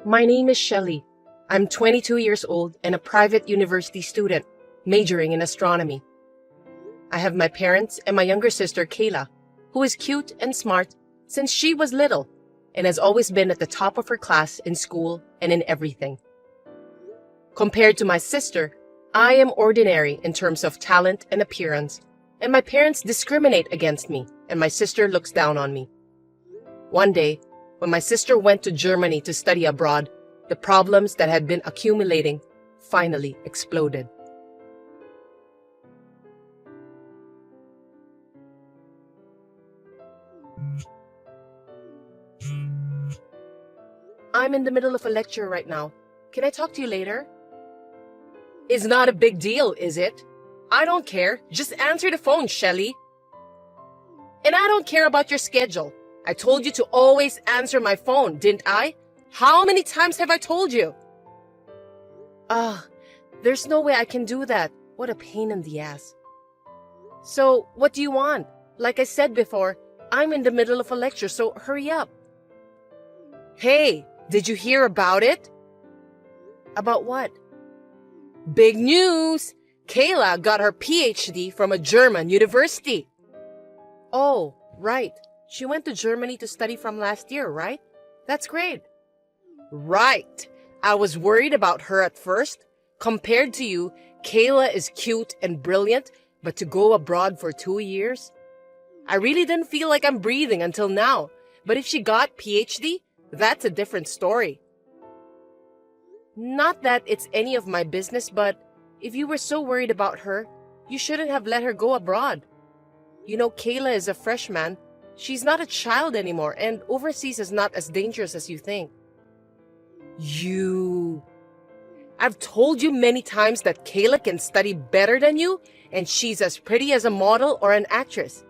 My name is Shelley. I'm 22 years old and a private university student, majoring in astronomy. I have my parents and my younger sister, Kayla, who is cute and smart since she was little and has always been at the top of her class in school and in everything. Compared to my sister, I am ordinary in terms of talent and appearance, and my parents discriminate against me, and my sister looks down on me. One day, when my sister went to Germany to study abroad, the problems that had been accumulating finally exploded. I'm in the middle of a lecture right now. Can I talk to you later? It's not a big deal, is it? I don't care. Just answer the phone, Shelley. And I don't care about your schedule. I told you to always answer my phone, didn't I? How many times have I told you? There's no way I can do that. What a pain in the ass. So, what do you want? Like I said before, I'm in the middle of a lecture, so hurry up. Hey, did you hear about it? About what? Big news! Kayla got her PhD from a German university. Oh, right. She went to Germany to study from last year, right? That's great. Right. I was worried about her at first. Compared to you, Kayla is cute and brilliant, but to go abroad for 2 years? I really didn't feel like I'm breathing until now. But if she got PhD, that's a different story. Not that it's any of my business, but if you were so worried about her, you shouldn't have let her go abroad. You know, Kayla is a freshman. She's not a child anymore, and overseas is not as dangerous as you think. I've told you many times that Kayla can study better than you, and she's as pretty as a model or an actress.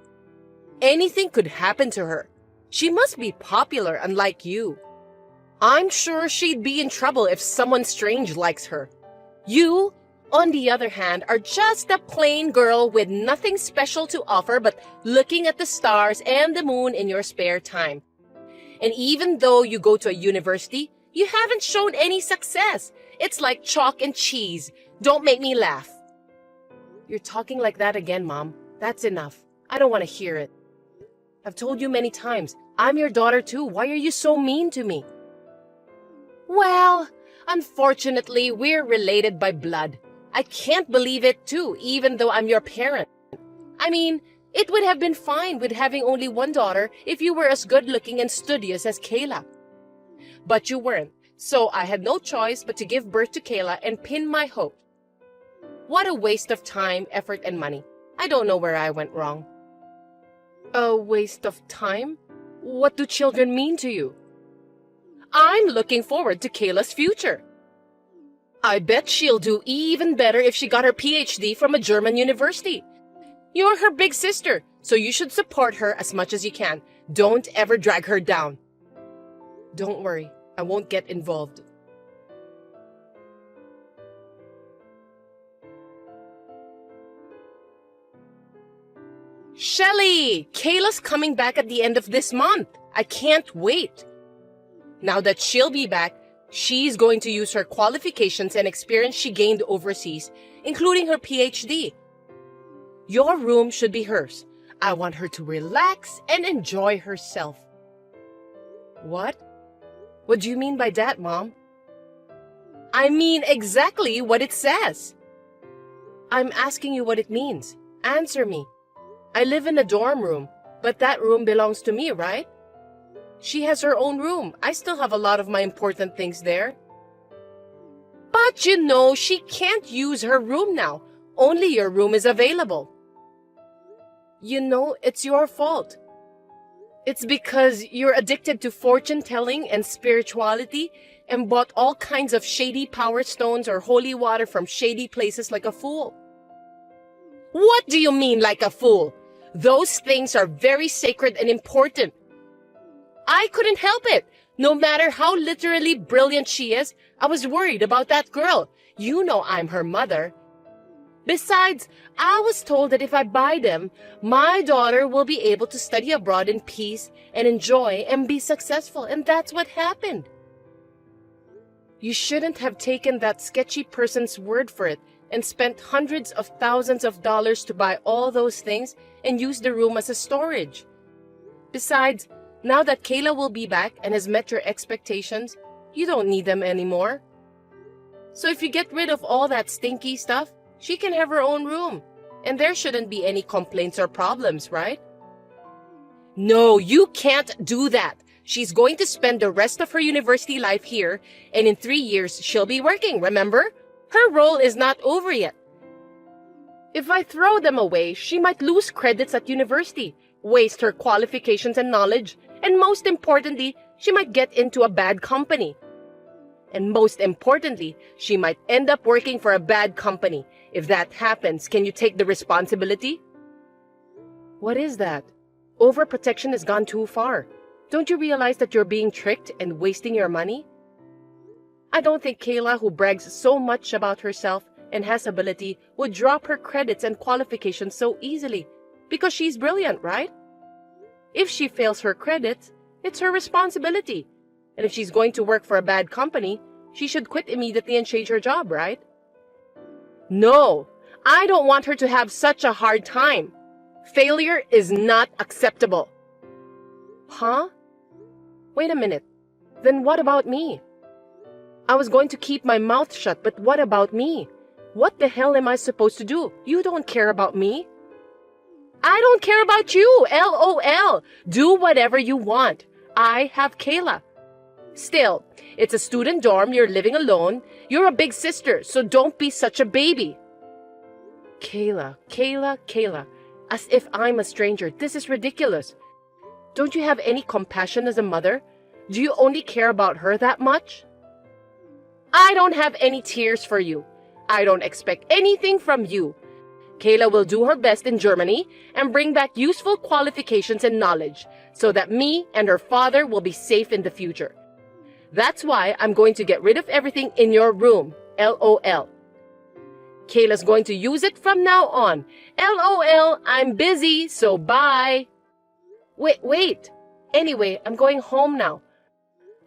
Anything could happen to her. She must be popular, unlike you. I'm sure she'd be in trouble if someone strange likes her. You, on the other hand, are just a plain girl with nothing special to offer but looking at the stars and the moon in your spare time. And even though you go to a university, you haven't shown any success. It's like chalk and cheese. Don't make me laugh. You're talking like that again, Mom. That's enough. I don't want to hear it. I've told you many times, I'm your daughter too. Why are you so mean to me? Well, unfortunately, we're related by blood. I can't believe it too, even though I'm your parent. I mean, it would have been fine with having only one daughter if you were as good-looking and studious as Kayla. But you weren't, so I had no choice but to give birth to Kayla and pin my hope. What a waste of time, effort, and money. I don't know where I went wrong. A waste of time? What do children mean to you? I'm looking forward to Kayla's future. I bet she'll do even better if she got her PhD from a German university. You're her big sister, so you should support her as much as you can. Don't ever drag her down. Don't worry, I won't get involved. Shelley! Kayla's coming back at the end of this month. I can't wait. Now that she'll be back, she's going to use her qualifications and experience she gained overseas, including her PhD. Your room should be hers. I want her to relax and enjoy herself. What? What do you mean by that, Mom? I mean exactly what it says. I'm asking you what it means. Answer me. I live in a dorm room, but that room belongs to me, right? She has her own room. I still have a lot of my important things there. But you know, she can't use her room now. Only your room is available. You know, it's your fault. It's because you're addicted to fortune-telling and spirituality and bought all kinds of shady power stones or holy water from shady places like a fool. What do you mean, like a fool? Those things are very sacred and important. I couldn't help it. No matter how literally brilliant she is, I was worried about that girl. You know I'm her mother. Besides, I was told that if I buy them, my daughter will be able to study abroad in peace and enjoy and be successful, and that's what happened. You shouldn't have taken that sketchy person's word for it and spent hundreds of thousands of dollars to buy all those things and use the room as a storage. Besides, now that Kayla will be back and has met your expectations, you don't need them anymore. So if you get rid of all that stinky stuff, she can have her own room, and there shouldn't be any complaints or problems, right? No, you can't do that. She's going to spend the rest of her university life here, and in 3 years, she'll be working, remember? Her role is not over yet. If I throw them away, she might lose credits at university, waste her qualifications and knowledge, and most importantly, she might get into a bad company. And most importantly, she might end up working for a bad company. If that happens, can you take the responsibility? What is that? Overprotection has gone too far. Don't you realize that you're being tricked and wasting your money? I don't think Kayla, who brags so much about herself and has ability, would drop her credits and qualifications so easily, because she's brilliant, right? If she fails her credits, it's her responsibility. And if she's going to work for a bad company, she should quit immediately and change her job, right? No, I don't want her to have such a hard time. Failure is not acceptable. Huh? Wait a minute. Then what about me? I was going to keep my mouth shut, but what about me? What the hell am I supposed to do? You don't care about me. I don't care about you, LOL. Do whatever you want. I have Kayla. Still, it's a student dorm, you're living alone. You're a big sister, so don't be such a baby. Kayla. As if I'm a stranger. This is ridiculous. Don't you have any compassion as a mother? Do you only care about her that much? I don't have any tears for you. I don't expect anything from you. Kayla will do her best in Germany and bring back useful qualifications and knowledge so that me and her father will be safe in the future. That's why I'm going to get rid of everything in your room. LOL. Kayla's going to use it from now on. LOL, I'm busy, so bye. Wait. Anyway, I'm going home now.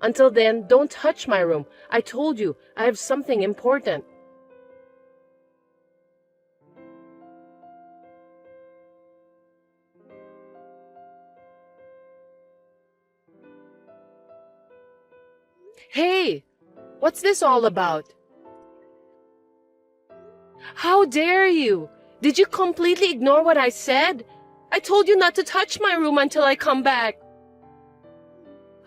Until then, don't touch my room. I told you, I have something important. Hey, what's this all about? How dare you? Did you completely ignore what I said? I told you not to touch my room until I come back.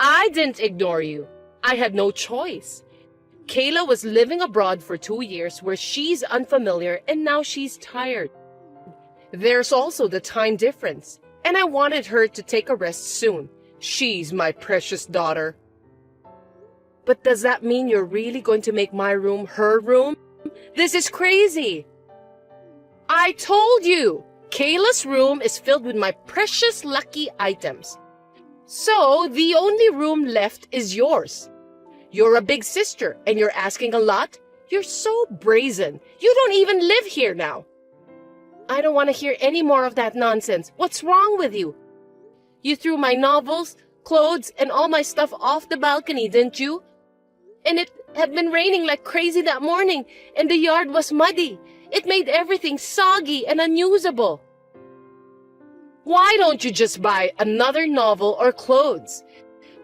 I didn't ignore you. I had no choice. Kayla was living abroad for 2 years where she's unfamiliar and now she's tired. There's also the time difference, and I wanted her to take a rest soon. She's my precious daughter. But does that mean you're really going to make my room her room? This is crazy. I told you, Kayla's room is filled with my precious lucky items. So the only room left is yours. You're a big sister and you're asking a lot. You're so brazen. You don't even live here now. I don't want to hear any more of that nonsense. What's wrong with you? You threw my novels, clothes, and all my stuff off the balcony, didn't you? And it had been raining like crazy that morning, and the yard was muddy. It made everything soggy and unusable. Why don't you just buy another novel or clothes?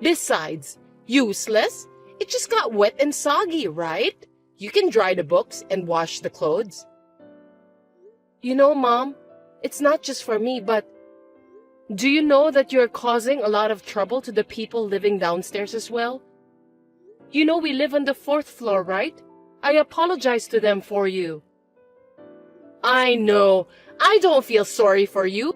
Besides, useless? It just got wet and soggy, right? You can dry the books and wash the clothes. You know, Mom, it's not just for me, but do you know that you're causing a lot of trouble to the people living downstairs as well? You know we live on the 4th floor, right? I apologize to them for you. I know. I don't feel sorry for you.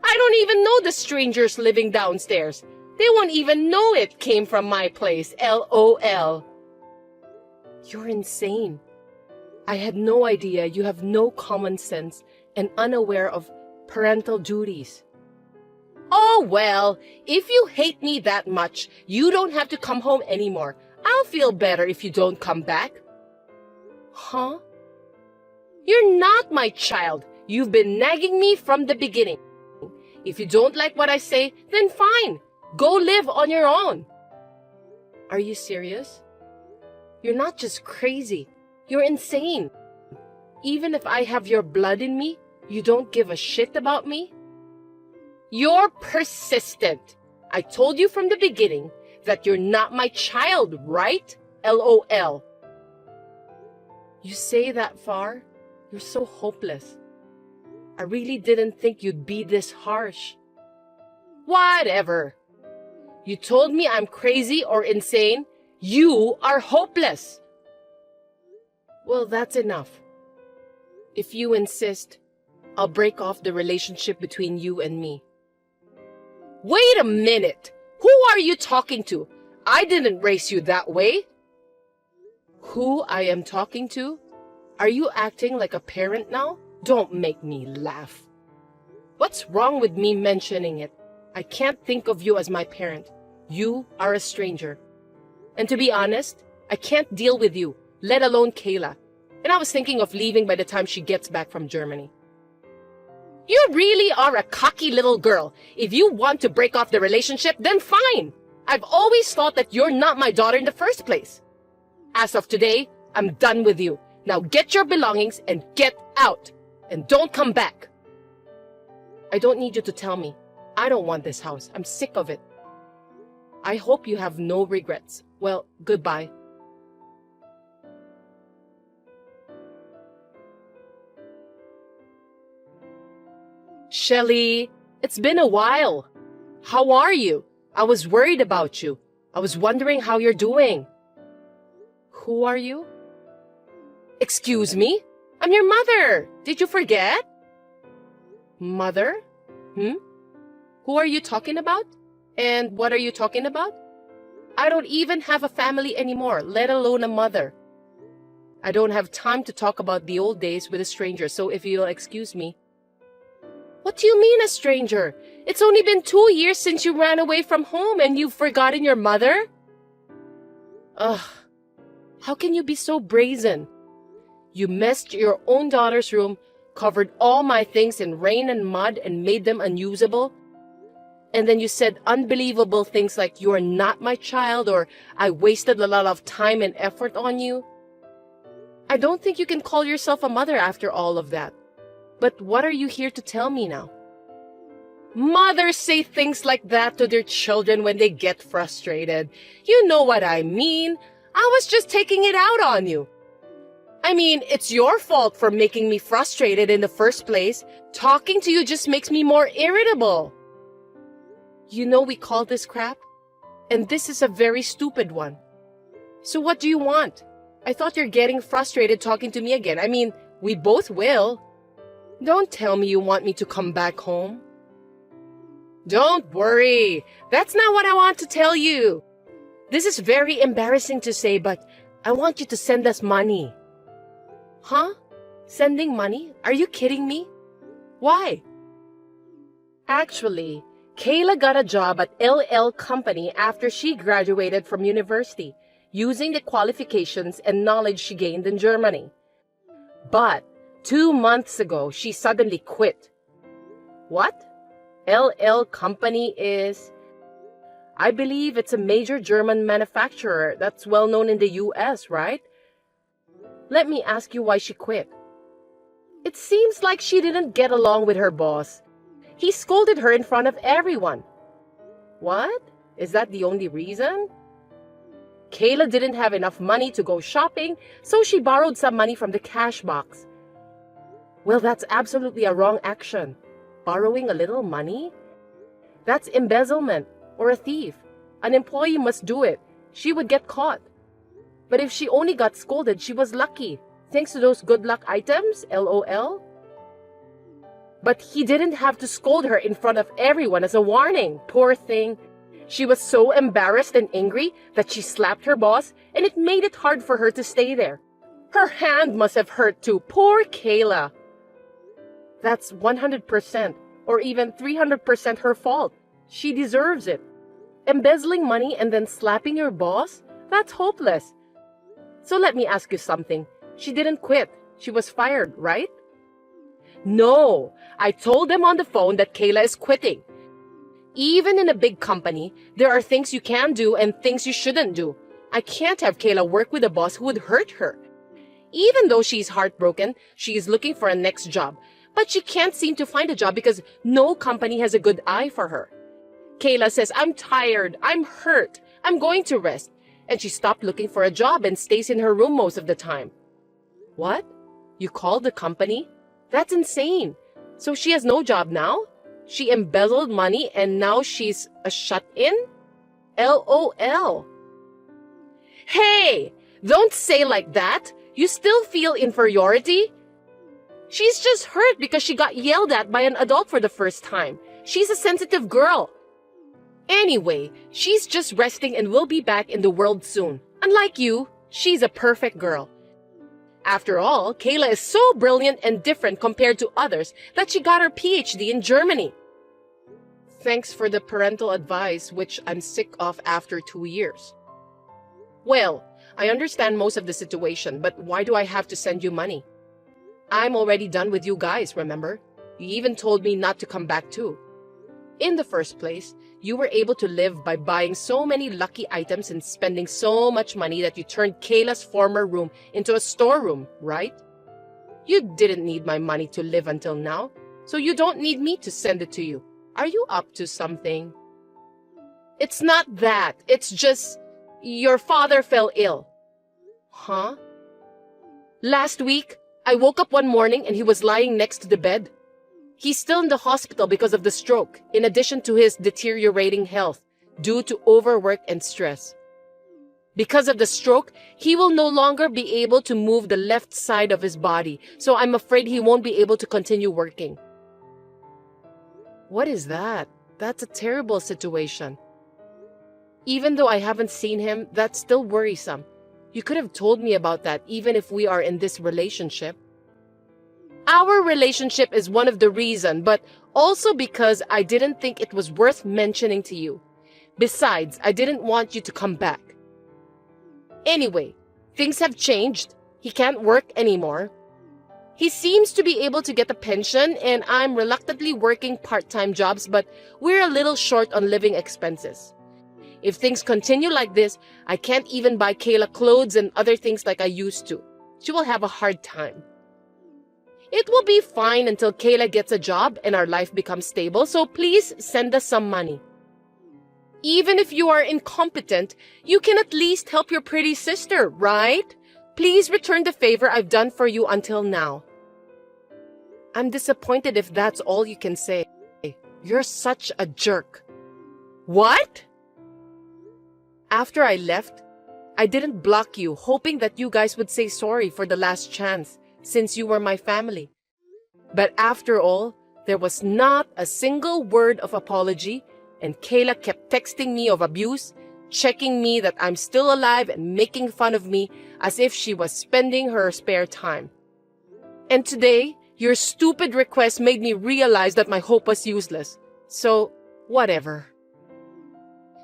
I don't even know the strangers living downstairs. They won't even know it came from my place. LOL. You're insane. I had no idea you have no common sense and unaware of parental duties. Oh, well, if you hate me that much, you don't have to come home anymore. I'll feel better if you don't come back. Huh? You're not my child. You've been nagging me from the beginning. If you don't like what I say, then fine. Go live on your own. Are you serious? You're not just crazy. You're insane. Even if I have your blood in me, you don't give a shit about me? You're persistent. I told you from the beginning that you're not my child, right? LOL. You say that far? You're so hopeless. I really didn't think you'd be this harsh. Whatever. You told me I'm crazy or insane. You are hopeless. Well, that's enough. If you insist, I'll break off the relationship between you and me. Wait a minute! Who are you talking to? I didn't raise you that way. Who I am talking to? Are you acting like a parent now? Don't make me laugh. What's wrong with me mentioning it? I can't think of you as my parent. You are a stranger. And to be honest, I can't deal with you, let alone Kayla. And I was thinking of leaving by the time she gets back from Germany. You really are a cocky little girl. If you want to break off the relationship, then fine. I've always thought that you're not my daughter in the first place. As of today, I'm done with you. Now get your belongings and get out. And don't come back. I don't need you to tell me. I don't want this house. I'm sick of it. I hope you have no regrets. Well, goodbye. Shelly, it's been a while. How are you? I was worried about you. I was wondering how you're doing. Who are you? Excuse me? I'm your mother. Did you forget? Mother? Who are you talking about? And what are you talking about? I don't even have a family anymore, let alone a mother. I don't have time to talk about the old days with a stranger, so if you'll excuse me. What do you mean a stranger? It's only been 2 years since you ran away from home and you've forgotten your mother? Ugh, how can you be so brazen? You messed your own daughter's room, covered all my things in rain and mud and made them unusable. And then you said unbelievable things like you're not my child or I wasted a lot of time and effort on you. I don't think you can call yourself a mother after all of that. But what are you here to tell me now? Mothers say things like that to their children when they get frustrated. You know what I mean. I was just taking it out on you. I mean, it's your fault for making me frustrated in the first place. Talking to you just makes me more irritable. You know we call this crap? And this is a very stupid one. So what do you want? I thought you're getting frustrated talking to me again. I mean, we both will. Don't tell me you want me to come back home. Don't worry. That's not what I want to tell you. This is very embarrassing to say, but I want you to send us money. Huh? Sending money? Are you kidding me? Why? Actually, Kayla got a job at LL Company after she graduated from university, using the qualifications and knowledge she gained in Germany. But 2 months ago, she suddenly quit. What? LL Company is... I believe it's a major German manufacturer that's well known in the US, right? Let me ask you why she quit. It seems like she didn't get along with her boss. He scolded her in front of everyone. What? Is that the only reason? Kayla didn't have enough money to go shopping, so she borrowed some money from the cash box. Well, that's absolutely a wrong action. Borrowing a little money? That's embezzlement or a thief. An employee must do it. She would get caught. But if she only got scolded, she was lucky. Thanks to those good luck items, LOL. But he didn't have to scold her in front of everyone as a warning. Poor thing. She was so embarrassed and angry that she slapped her boss, and it made it hard for her to stay there. Her hand must have hurt too. Poor Kayla. That's 100% or even 300% her fault. She deserves it. Embezzling money and then slapping your boss? That's hopeless. So let me ask you something. She didn't quit. She was fired, right? No, I told them on the phone that Kayla is quitting. Even in a big company, there are things you can do and things you shouldn't do. I can't have Kayla work with a boss who would hurt her. Even though she's heartbroken, she is looking for a next job. But she can't seem to find a job because no company has a good eye for her. Kayla says, I'm tired, I'm hurt, I'm going to rest. And she stopped looking for a job and stays in her room most of the time. What? You called the company? That's insane. So she has no job now? She embezzled money and now she's a shut-in? LOL. Hey, don't say like that. You still feel inferiority? She's just hurt because she got yelled at by an adult for the first time. She's a sensitive girl. Anyway, she's just resting and will be back in the world soon. Unlike you, she's a perfect girl. After all, Kayla is so brilliant and different compared to others that she got her PhD in Germany. Thanks for the parental advice, which I'm sick of after 2 years. Well, I understand most of the situation, but why do I have to send you money? I'm already done with you guys, remember? You even told me not to come back too. In the first place, you were able to live by buying so many lucky items and spending so much money that you turned Kayla's former room into a storeroom, right? You didn't need my money to live until now, so you don't need me to send it to you. Are you up to something? It's not that. It's just your father fell ill. Huh? Last week, I woke up one morning and he was lying next to the bed. He's still in the hospital because of the stroke, in addition to his deteriorating health due to overwork and stress. Because of the stroke, he will no longer be able to move the left side of his body, so I'm afraid he won't be able to continue working. What is that? That's a terrible situation. Even though I haven't seen him, that's still worrisome. You could have told me about that even if we are in this relationship. Our relationship is one of the reasons, but also because I didn't think it was worth mentioning to you. Besides, I didn't want you to come back. Anyway, things have changed. He can't work anymore. He seems to be able to get a pension, and I'm reluctantly working part-time jobs, but we're a little short on living expenses. If things continue like this, I can't even buy Kayla clothes and other things like I used to. She will have a hard time. It will be fine until Kayla gets a job and our life becomes stable, so please send us some money. Even if you are incompetent, you can at least help your pretty sister, right? Please return the favor I've done for you until now. I'm disappointed if that's all you can say. You're such a jerk. What? After I left, I didn't block you, hoping that you guys would say sorry for the last chance, since you were my family. But after all, there was not a single word of apology, and Kayla kept texting me of abuse, checking me that I'm still alive and making fun of me as if she was spending her spare time. And today, your stupid request made me realize that my hope was useless. So, whatever.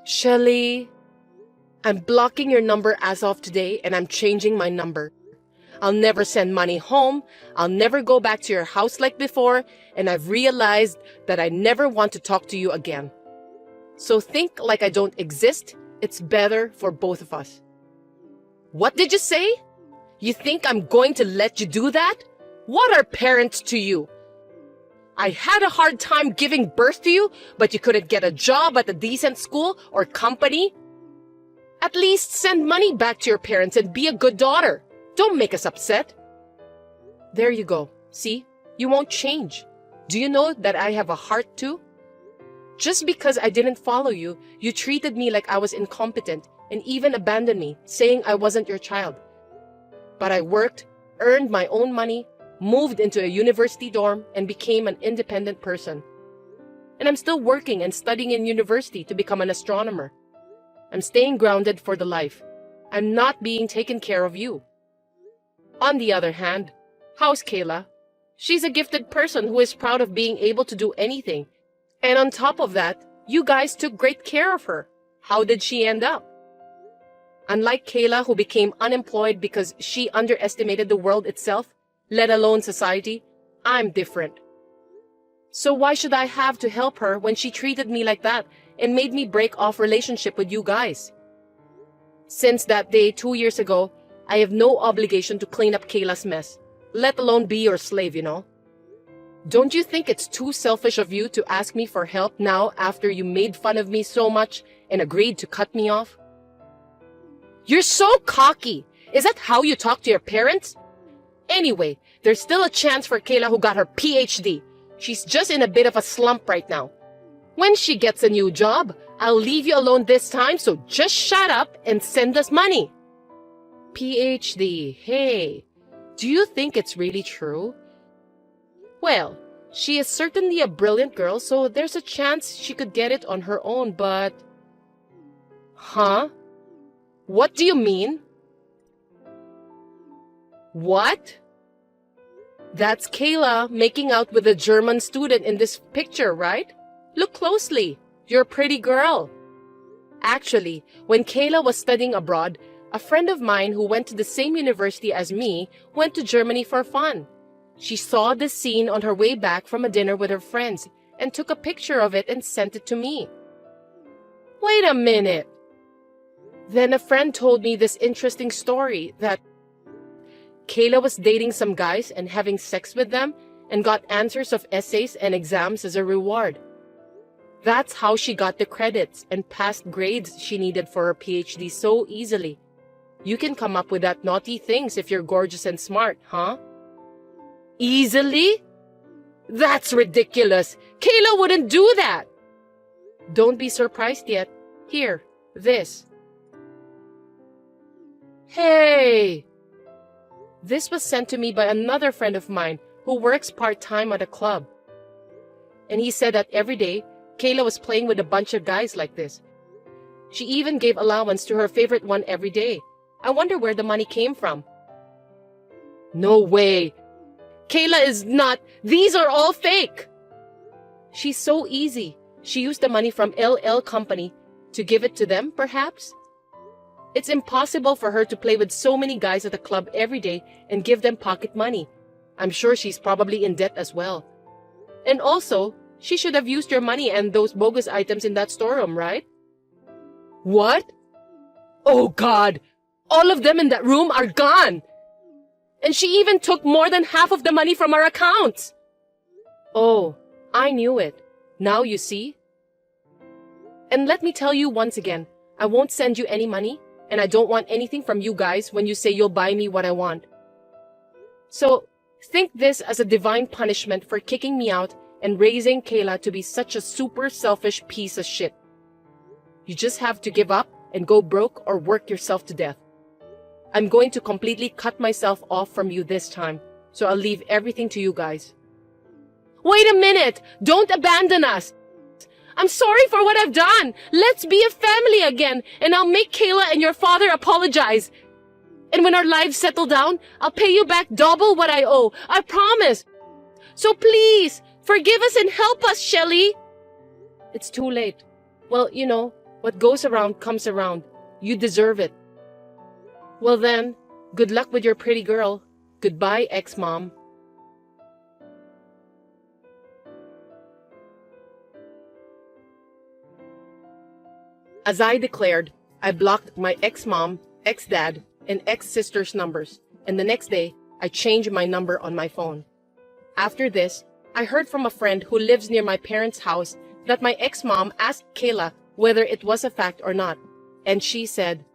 Shelly, I'm blocking your number as of today and I'm changing my number. I'll never send money home, I'll never go back to your house like before, and I've realized that I never want to talk to you again. So think like I don't exist, it's better for both of us. What did you say? You think I'm going to let you do that? What are parents to you? I had a hard time giving birth to you, but you couldn't get a job at a decent school or company? At least send money back to your parents and be a good daughter. Don't make us upset. There you go. See? You won't change. Do you know that I have a heart too? Just because I didn't follow you, you treated me like I was incompetent and even abandoned me, saying I wasn't your child. But I worked, earned my own money, moved into a university dorm, and became an independent person. And I'm still working and studying in university to become an astronomer. I'm staying grounded for the life. I'm not being taken care of you. On the other hand, how's Kayla? She's a gifted person who is proud of being able to do anything. And on top of that, you guys took great care of her. How did she end up? Unlike Kayla, who became unemployed because she underestimated the world itself, let alone society, I'm different. So why should I have to help her when she treated me like that and made me break off relationship with you guys? Since that day 2 years ago, I have no obligation to clean up Kayla's mess, let alone be your slave, you know? Don't you think it's too selfish of you to ask me for help now after you made fun of me so much and agreed to cut me off? You're so cocky. Is that how you talk to your parents? Anyway, there's still a chance for Kayla who got her PhD. She's just in a bit of a slump right now. When she gets a new job, I'll leave you alone this time, so just shut up and send us money. PhD, hey, do you think it's really true? Well, she is certainly a brilliant girl, so there's a chance she could get it on her own, but... Huh? What do you mean? What? That's Kayla making out with a German student in this picture, right? Look closely. You're a pretty girl. Actually, when Kayla was studying abroad, a friend of mine who went to the same university as me went to Germany for fun. She saw this scene on her way back from a dinner with her friends and took a picture of it and sent it to me. Wait a minute. Then a friend told me this interesting story that Kayla was dating some guys and having sex with them and got answers of essays and exams as a reward. That's how she got the credits and passed grades she needed for her PhD so easily. You can come up with that naughty things if you're gorgeous and smart, huh? Easily? That's ridiculous. Kayla wouldn't do that. Don't be surprised yet. Here, this. Hey! This was sent to me by another friend of mine who works part-time at a club. And he said that every day, Kayla was playing with a bunch of guys like this. She even gave allowance to her favorite one every day. I wonder where the money came from. No way! Kayla is not. These are all fake. She's so easy. She used the money from LL Company to give it to them, perhaps? It's impossible for her to play with so many guys at the club every day and give them pocket money. I'm sure she's probably in debt as well. And also, she should have used your money and those bogus items in that storeroom, right? What? Oh God! All of them in that room are gone! And she even took more than half of the money from our accounts! Oh, I knew it. Now you see? And let me tell you once again, I won't send you any money, and I don't want anything from you guys when you say you'll buy me what I want. So, think this as a divine punishment for kicking me out and raising Kayla to be such a super selfish piece of shit. You just have to give up and go broke or work yourself to death. I'm going to completely cut myself off from you this time, so I'll leave everything to you guys. Wait a minute! Don't abandon us! I'm sorry for what I've done! Let's be a family again, and I'll make Kayla and your father apologize. And when our lives settle down, I'll pay you back double what I owe. I promise! So please, forgive us and help us, Shelly! It's too late. Well, you know, what goes around comes around. You deserve it. Well then, good luck with your pretty girl. Goodbye, ex-mom. As I declared, I blocked my ex-mom, ex-dad, and ex-sister's numbers, and the next day, I changed my number on my phone. After this, I heard from a friend who lives near my parents' house that my ex-mom asked Kayla whether it was a fact or not, and she said,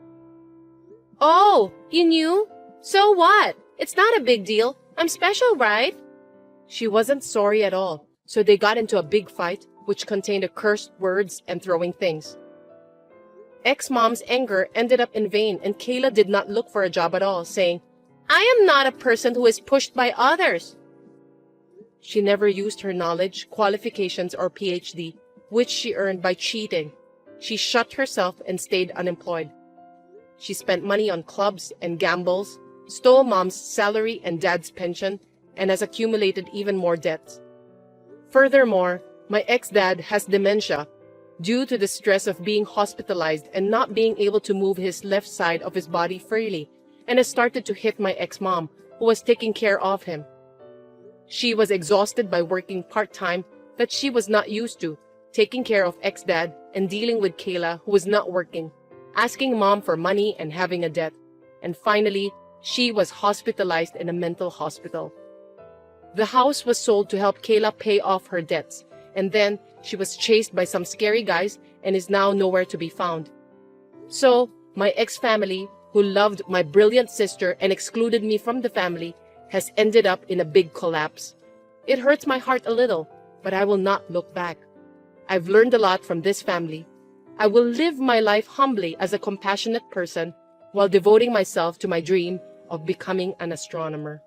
"Oh, you knew? So what? It's not a big deal. I'm special, right?" She wasn't sorry at all, so they got into a big fight, which contained cursed words and throwing things. Ex-mom's anger ended up in vain, and Kayla did not look for a job at all, saying, "I am not a person who is pushed by others." She never used her knowledge, qualifications, or PhD, which she earned by cheating. She shut herself and stayed unemployed. She spent money on clubs and gambles, stole mom's salary and dad's pension, and has accumulated even more debts. Furthermore, my ex-dad has dementia due to the stress of being hospitalized and not being able to move his left side of his body freely, and has started to hit my ex-mom, who was taking care of him. She was exhausted by working part-time that she was not used to, taking care of ex-dad and dealing with Kayla, who was not working. asking mom for money and having a debt. And finally, she was hospitalized in a mental hospital. The house was sold to help Kayla pay off her debts, and then she was chased by some scary guys and is now nowhere to be found. So, my ex-family, who loved my brilliant sister and excluded me from the family, has ended up in a big collapse. It hurts my heart a little, but I will not look back. I've learned a lot from this family. I will live my life humbly as a compassionate person while devoting myself to my dream of becoming an astronomer.